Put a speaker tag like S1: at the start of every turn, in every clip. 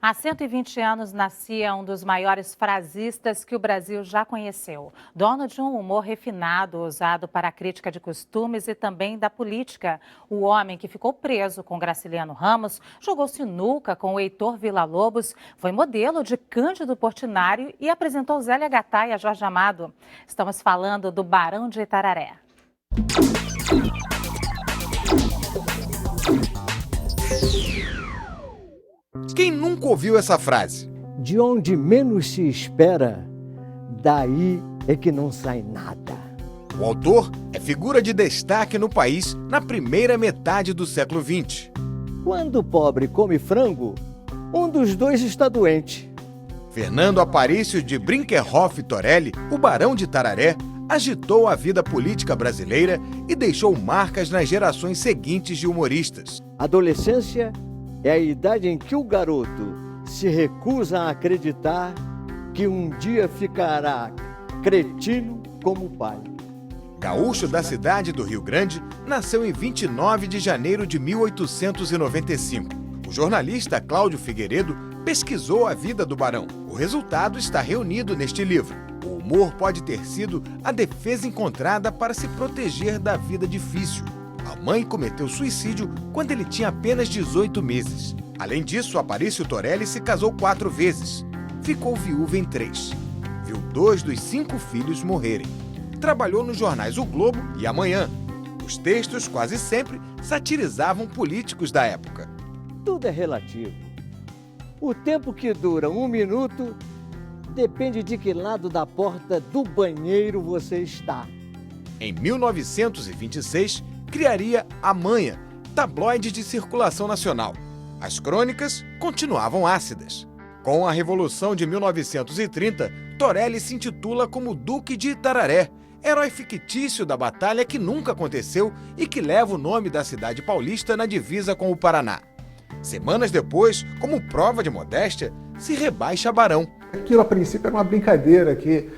S1: Há 120 anos nascia um dos maiores frasistas que o Brasil já conheceu. Dono de um humor refinado, usado para a crítica de costumes e também da política. O homem que ficou preso com Graciliano Ramos, jogou sinuca com o Heitor Villa-Lobos, foi modelo de Cândido Portinari e apresentou Zélia Gattai e a Jorge Amado. Estamos falando do Barão de Itararé.
S2: Quem nunca ouviu essa frase?
S3: De onde menos se espera, daí é que não sai nada.
S2: O autor é figura de destaque no país na primeira metade do século XX.
S3: Quando o pobre come frango, um dos dois está doente.
S2: Fernando Aparício de Brinkerhoff Torelli, o Barão de Itararé, agitou a vida política brasileira e deixou marcas nas gerações seguintes de humoristas.
S3: Adolescência é a idade em que o garoto se recusa a acreditar que um dia ficará cretino como o pai.
S2: Gaúcho da cidade do Rio Grande, nasceu em 29 de janeiro de 1895. O jornalista Cláudio Figueiredo pesquisou a vida do barão. O resultado está reunido neste livro. O humor pode ter sido a defesa encontrada para se proteger da vida difícil. A mãe cometeu suicídio quando ele tinha apenas 18 meses. Além disso, Aparício Torelli se casou 4 vezes. Ficou viúva em 3. Viu 2 dos 5 filhos morrerem. Trabalhou nos jornais O Globo e Amanhã. Os textos quase sempre satirizavam políticos da época.
S3: Tudo é relativo. O tempo que dura 1 minuto depende de que lado da porta do banheiro você está.
S2: Em 1926, criaria A Manha, tabloide de circulação nacional. As crônicas continuavam ácidas. Com a Revolução de 1930, Torelli se intitula como Duque de Itararé, herói fictício da batalha que nunca aconteceu e que leva o nome da cidade paulista na divisa com o Paraná. Semanas depois, como prova de modéstia, se rebaixa a barão.
S4: Aquilo, a princípio, era uma brincadeira que,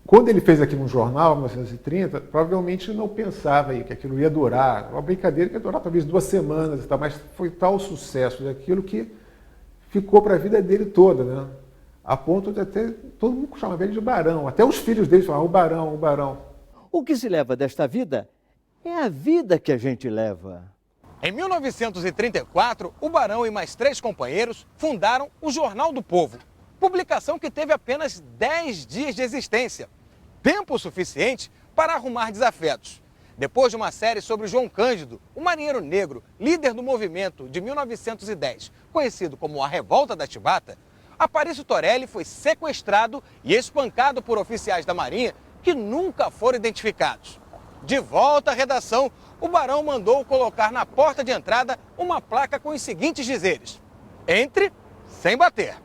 S4: quando ele fez aqui no jornal, em 1930, provavelmente não pensava aí que aquilo ia durar. Uma brincadeira que ia durar talvez 2 semanas e tal, mas foi tal o sucesso daquilo que ficou para a vida dele toda, né? A ponto de até todo mundo chamava ele de barão. Até os filhos dele falavam, o barão, o barão.
S3: O que se leva desta vida é a vida que a gente leva.
S5: Em 1934, o barão e mais 3 companheiros fundaram o Jornal do Povo, publicação que teve apenas 10 dias de existência, tempo suficiente para arrumar desafetos. Depois de uma série sobre João Cândido, o marinheiro negro, líder do movimento de 1910, conhecido como a Revolta da Chibata, Aparício Torelli foi sequestrado e espancado por oficiais da Marinha que nunca foram identificados. De volta à redação, o barão mandou colocar na porta de entrada uma placa com os seguintes dizeres: entre sem bater.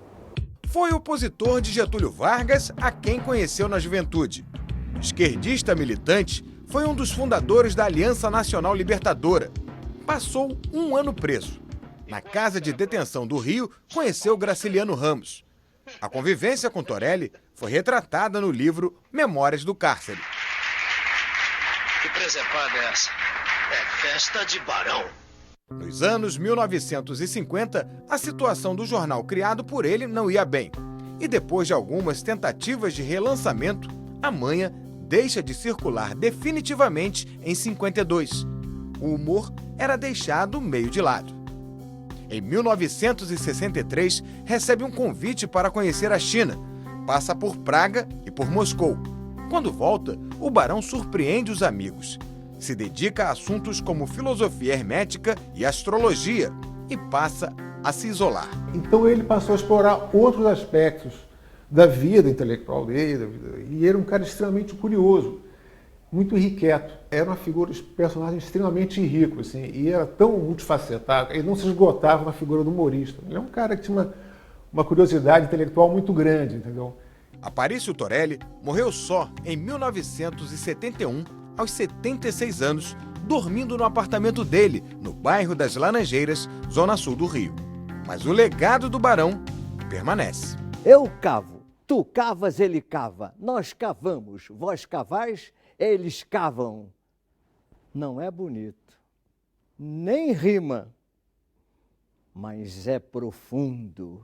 S2: Foi opositor de Getúlio Vargas, a quem conheceu na juventude. Esquerdista militante, foi um dos fundadores da Aliança Nacional Libertadora. Passou 1 ano preso. Na casa de detenção do Rio, conheceu Graciliano Ramos. A convivência com Torelli foi retratada no livro Memórias do Cárcere.
S6: Que presepada é essa? É festa de barão.
S2: Nos anos 1950, a situação do jornal criado por ele não ia bem. E depois de algumas tentativas de relançamento, A Manha deixa de circular definitivamente em 52. O humor era deixado meio de lado. Em 1963, recebe um convite para conhecer a China. Passa por Praga e por Moscou. Quando volta, o barão surpreende os amigos. Se dedica a assuntos como filosofia hermética e astrologia e passa a se isolar.
S4: Então ele passou a explorar outros aspectos da vida intelectual dele, e era um cara extremamente curioso, muito irrequieto. Era uma figura, um personagem extremamente rico, assim, e era tão multifacetado, ele não se esgotava na figura do humorista. Ele é um cara que tinha uma curiosidade intelectual muito grande, entendeu?
S2: Aparício Torelli morreu só em 1971, aos 76 anos, dormindo no apartamento dele, no bairro das Laranjeiras, zona sul do Rio. Mas o legado do barão permanece.
S3: Eu cavo, tu cavas, ele cava, nós cavamos, vós cavais, eles cavam. Não é bonito, nem rima, mas é profundo.